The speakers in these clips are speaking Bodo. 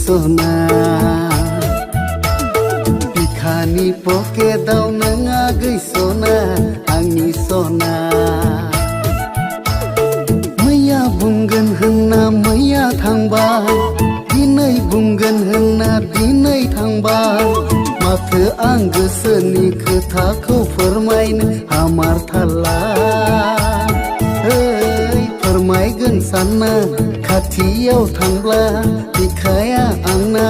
सना बिखानि पकेटाव नों आगै सना आंनि सना मैया बुंगोन होनना मैया थांबाय दिनै बुंगोन होनना दिनै थांबाय माथो आं गोसोनि खोथाखौ फोरमायनो हामारथारला फोरमायगोन सानना खाथियाव थांब्ला बिखाया आंना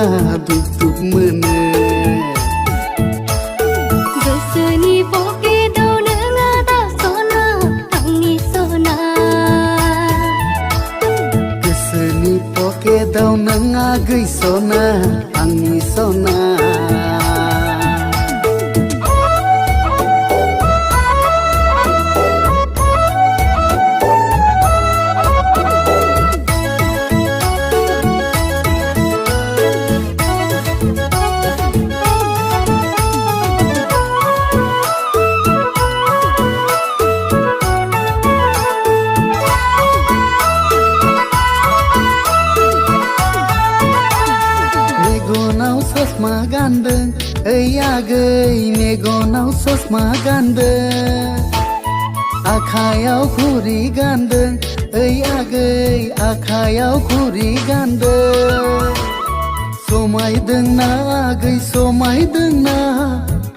दुब दुब मोनो गोसोनि पकेटाव नों आदा सना आंनि सना गोसोनि पकेटाव नों आगै सना आंनि सना मेगनाव ससमा गानदों ओइ आगै मेगनाव ससमा गानदों आखायाव घुरि गानदों ओइ आगै आखायाव घुरि गानदों समायदोंना आगै समायदोंना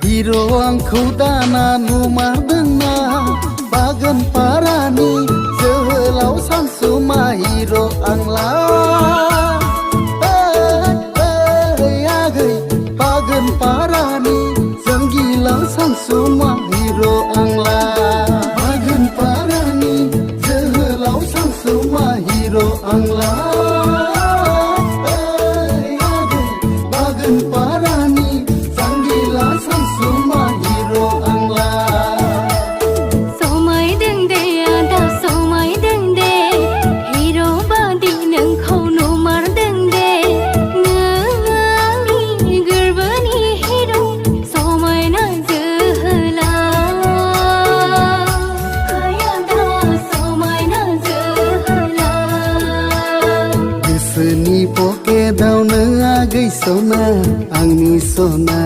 हिर' आंखौ दाना नुमारदोंना बागान पारानि जोहोलाव सानसुमा हिर' आंला पारानि जंगिला सानसुमा हिर' आंला बागान पारानि जोहोलाव सानसुमा हिर' आंला बागान पारानि जंगिला सानसुमा हिर' आंला समायदों दे आदा समायदों दे हिर' बादि नोंखौ नुमारदों दे गोसोनि पकेटाव नों आगै सना आंनि सना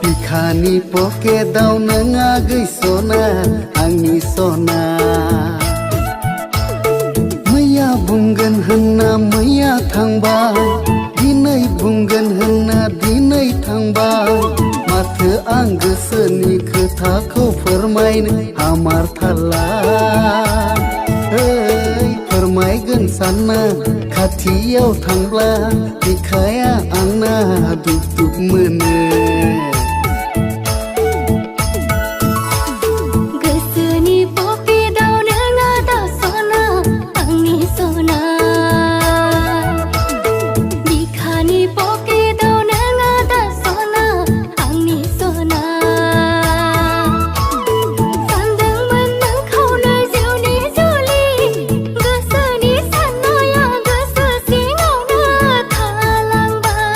बिखानि पकेटाव नों आगै सना आंनि सना मैया बुंगोन होनना मैया थांबाय दिनै बुंगोन होनना दिनै थांबाय माथो आं गोसोनि खोथाखौ फोरमायनो हामारथारला फोरमायगोन सानना खाथियाव थांब्ला बिखाया आंना दुब दुब मोनो गोसोनि पकेटाव नों आदा सना आंनि सना बिखानि पकेटाव नों आदा सना आंनि सना सानदोंमोन नोंखौनो जिउनि जुलि गोसोनि साननाया गोसो सिङावनो थालांबाय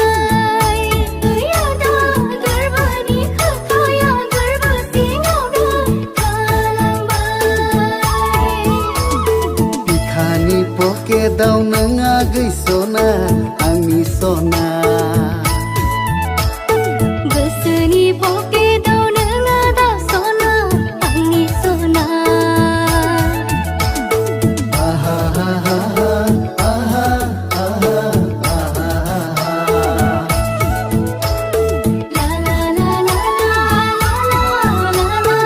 ओइ आदा गोरबोनि खोथाया गोरबो सिङावनो थालांबाय बिखानि पकेटाव नों आगै सना आंनि सना गोसोनि पकेटाव नों आदा सना आंनि सना आहा आहा आहा आहा ला ला ला ला ला ला ला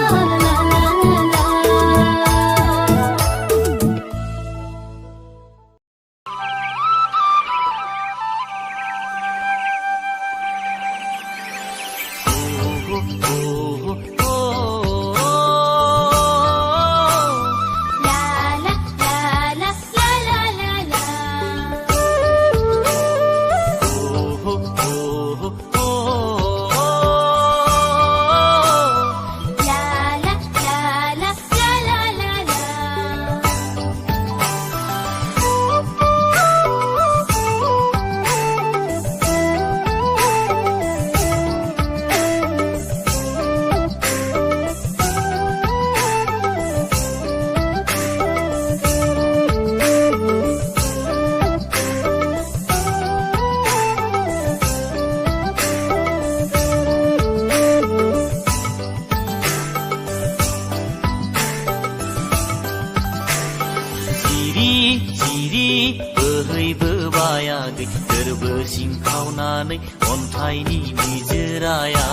जिरि बोहैबोबायाखै गोरबो सिंखावनानै अन्थाइनि निजोराया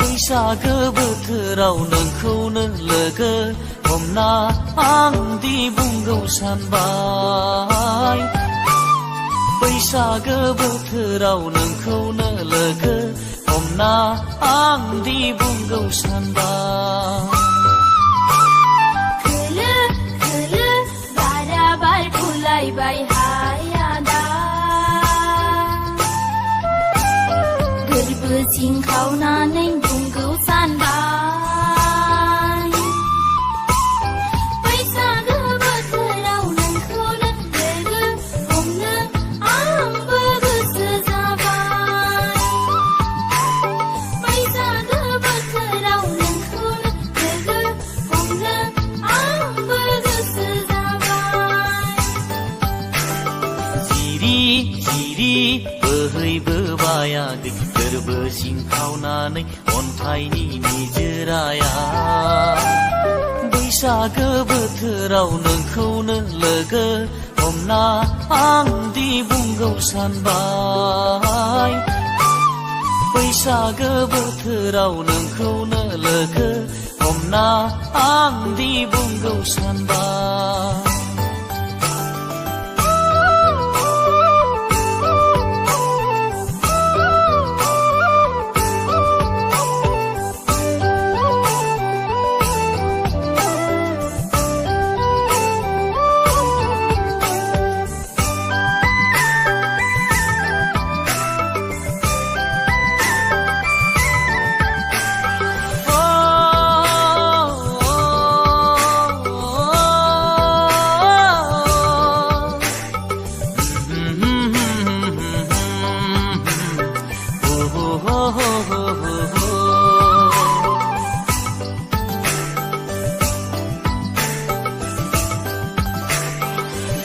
बैसागो बोथोराव नोंखौनो लोगो हमना आं दि बुंगौ सानबाय बैसागो बोथोराव नोंखौनो लोगो हमना आं दि बुंगौ सानबाय बाय हायादा गोरबो सिंखावनानै बुंगौ सानबाय बैसागो बोथोराव नोंखौनो लोगो हमनो आंबो गोसो जाबाय बैसागो बोथोराव नोंखौनो लोगो हमनो आंबो गोसो जिरि बोहैबोबायाखै गोरबो सिंखावनानै अन्थाइनि निजोराया बैसागो बोथोराव नोंखौनो लोगो हमना आं दि बुंगौ सानबाय बैसागो बोथोराव नोंखौनो लोगो हमना आं दि बुंगौ सानबाय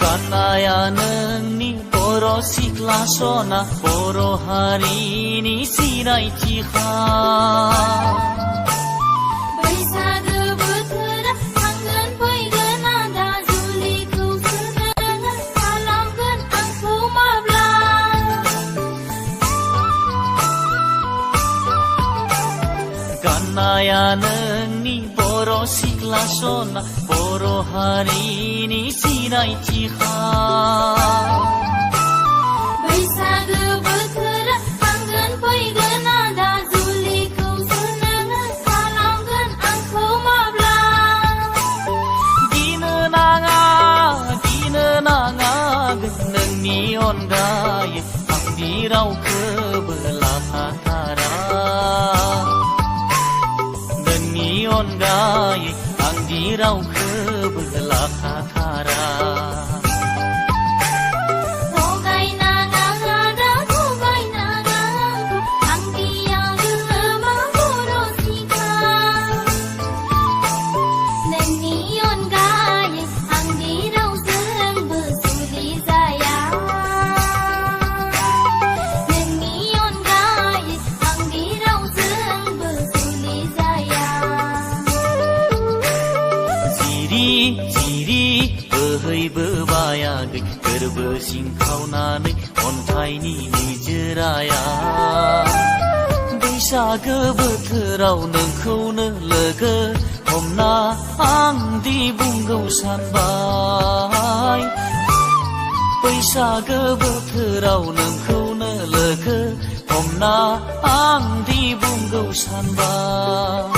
गाननाया नोंनि बर' सिख्ला सना बर' हारिनि सिनायथिखा बैसागो बोथोरा थांगोन फैगोन आदा जुलिखौ सोनो खालामगोन आंखौ माब्ला गाननाया नोंनि बर' सिख्ला सना बर' हारिनि सिनायथिखा बैसागो बोथोरा थांगोन फैगोन आदा जुलिखौ सोनो खालामगोन आंखौ माब्ला गिनो नाङा नोंनि अनगायै आंनि रावखौबो लाफाथारा नोंनि अनगायै आंनि रावखौबो लाफाथारा जिरि बोहैबोबायाखै गोरबो सिंखावनानै अन्थाइनि निजोराया बैसागो बोथोराव नोंखौनो लोगो हमना आं दि बुंगौ सानबाय बैसागो बोथोराव नोंखौनो लोगो हमना आं दि बुंगौ सानबाय